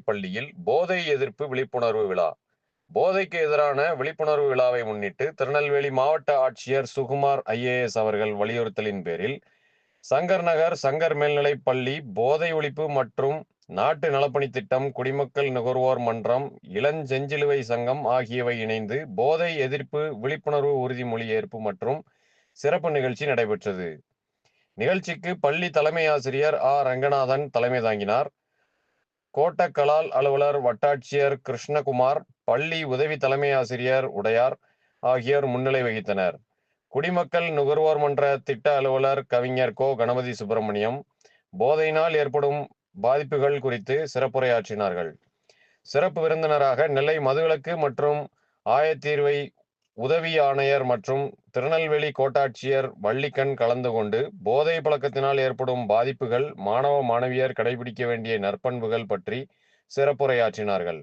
மேல்நிலைப்பள்ளியில் போதை எதிர்ப்பு விழிப்புணர்வு விழா. போதைக்கு எதிரான விழிப்புணர்வு விழாவை முன்னிட்டு திருநெல்வேலி மாவட்ட ஆட்சியர் சுகுமார் IAS அவர்கள் வலியுறுத்தலின் பேரில் சங்கர் நகர் சங்கர் மேல்நிலைப்பள்ளி போதை ஒழிப்பு மற்றும் நாட்டு நலப்பணி திட்டம், குடிமக்கள் நுகர்வோர் மன்றம், இளஞ்செஞ்சிலுவை சங்கம் ஆகியவை இணைந்து போதை எதிர்ப்பு விழிப்புணர்வு உறுதிமொழி ஏற்பு மற்றும் சிறப்பு நிகழ்ச்சி நடைபெற்றது. நிகழ்ச்சிக்கு பள்ளி தலைமை ஆசிரியர் ரங்கநாதன் தலைமை தாங்கினார். கோட்ட கலால் அலுவலர் வட்டாட்சியர் கிருஷ்ணகுமார், பள்ளி உதவி தலைமை ஆசிரியர் உடையார் ஆகியோர் முன்னிலை வகித்தனர். குடிமக்கள் நுகர்வோர் மன்ற திட்ட அலுவலர் கவிஞர் கணபதி சுப்பிரமணியம் போதையினால் ஏற்படும் பாதிப்புகள் குறித்து சிறப்புரையாற்றினார்கள். சிறப்பு விருந்தினராக நெல்லை மதுவிலக்கு மற்றும் ஆயத்தீர்வை உதவி ஆணையர் மற்றும் திருநெல்வேலி கோட்டாட்சியர் வள்ளிக்கண் கலந்து கொண்டு போதை பழக்கத்தினால் ஏற்படும் பாதிப்புகள், மாணவ மாணவியர் கடைபிடிக்க வேண்டிய நற்பண்புகள் பற்றி சிறப்புரையாற்றினார்கள்.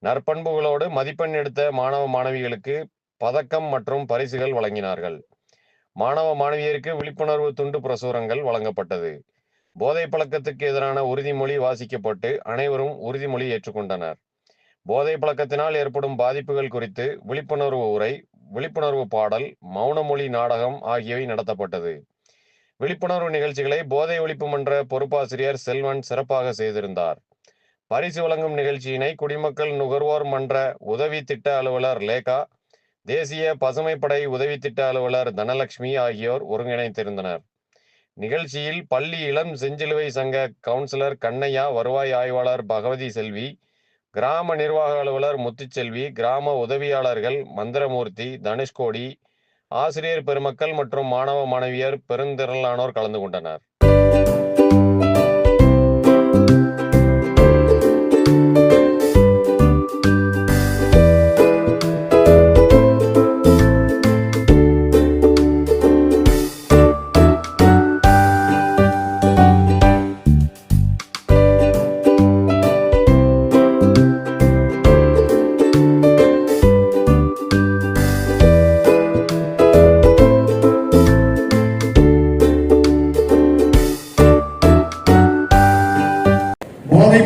நற்பண்புகளோடு மதிப்பெண் எடுத்த மாணவ மாணவிகளுக்கு பதக்கம் மற்றும் பரிசுகள் வழங்கினார்கள். மாணவ மாணவியருக்கு விழிப்புணர்வு துண்டு பிரசுரங்கள் வழங்கப்பட்டது. போதை பழக்கத்துக்கு எதிரான உறுதிமொழி வாசிக்கப்பட்டு அனைவரும் உறுதிமொழி ஏற்றுக்கொண்டனர். போதை பழக்கத்தினால் ஏற்படும் பாதிப்புகள் குறித்து விழிப்புணர்வு உரை, விழிப்புணர்வு பாடல், மௌனமொழி நாடகம் ஆகியவை நடத்தப்பட்டது. விழிப்புணர்வு நிகழ்ச்சிகளை போதை ஒழிப்பு மன்ற பொறுப்பாசிரியர் செல்வன் சிறப்பாக செய்திருந்தார். பரிசு வழங்கும் நிகழ்ச்சியினை குடிமக்கள் நுகர்வோர் மன்ற உதவி திட்ட அலுவலர் லேகா, தேசிய பசுமைப்படை உதவி திட்ட அலுவலர் தனலட்சுமி ஆகியோர் ஒருங்கிணைத்திருந்தனர். நிகழ்ச்சியில் பள்ளி இளம் செஞ்சிலுவை சங்க கவுன்சிலர் கண்ணையா, வருவாய் ஆய்வாளர் பகவதி செல்வி, கிராம நிர்வாக அலுவலர் முத்துச்செல்வி, கிராம உதவியாளர்கள் மந்திரமூர்த்தி, தனுஷ்கோடி, ஆசிரியர் பெருமக்கள் மற்றும் மாணவ மாணவியர் பெருந்திரளானோர் கலந்து கொண்டனர்.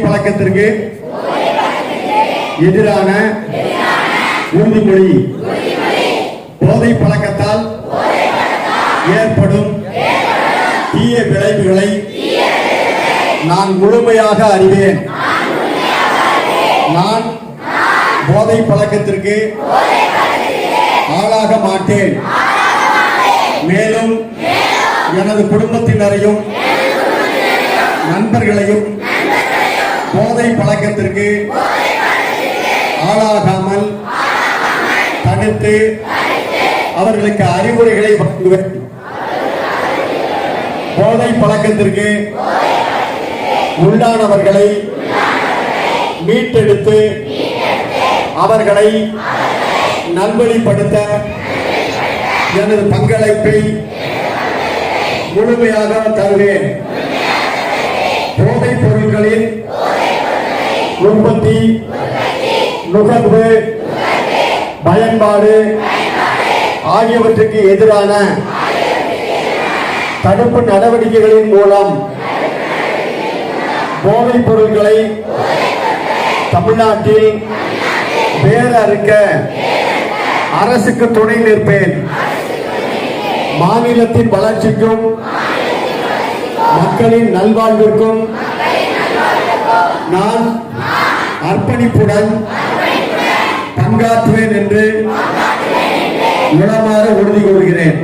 பழக்கத்திற்கு எதிரான உறுதிமொழி. போதை பழக்கத்தால் ஏற்படும் தீய விளைவுகளை நான் முழுமையாக அறிவேன். நான் போதை பழக்கத்திற்கு ஆளாக மாட்டேன். மேலும் எனது குடும்பத்தினரையும் நண்பர்களையும் போதை பழக்கத்திற்கு ஆளாகாமல் தடுத்து அவர்களுக்கு அறிவுரைகளை வழங்குவேன். போதை பழக்கத்திற்கு உள்ளானவர்களை மீட்டெடுத்து அவர்களை நல்வழிப்படுத்த எனது பங்களிப்பை முழுமையாக தருவேன். போதைப் பொருட்களின் உற்பத்தி, நுகர்வு, பயன்பாடு ஆகியவற்றுக்கு எதிரான தடுப்பு நடவடிக்கைகளின் மூலம் போதைப் பொருட்களை தமிழ்நாட்டில் வேறு அறுக்க அரசுக்கு துணை நிற்பேன். மாநிலத்தின் வளர்ச்சிக்கும் மக்களின் நல்வாழ்விற்கும் நான் அர்ப்பணிப்புடன் பங்காற்றுவேன் என்று உளமாற உறுதி கூறுகிறேன்.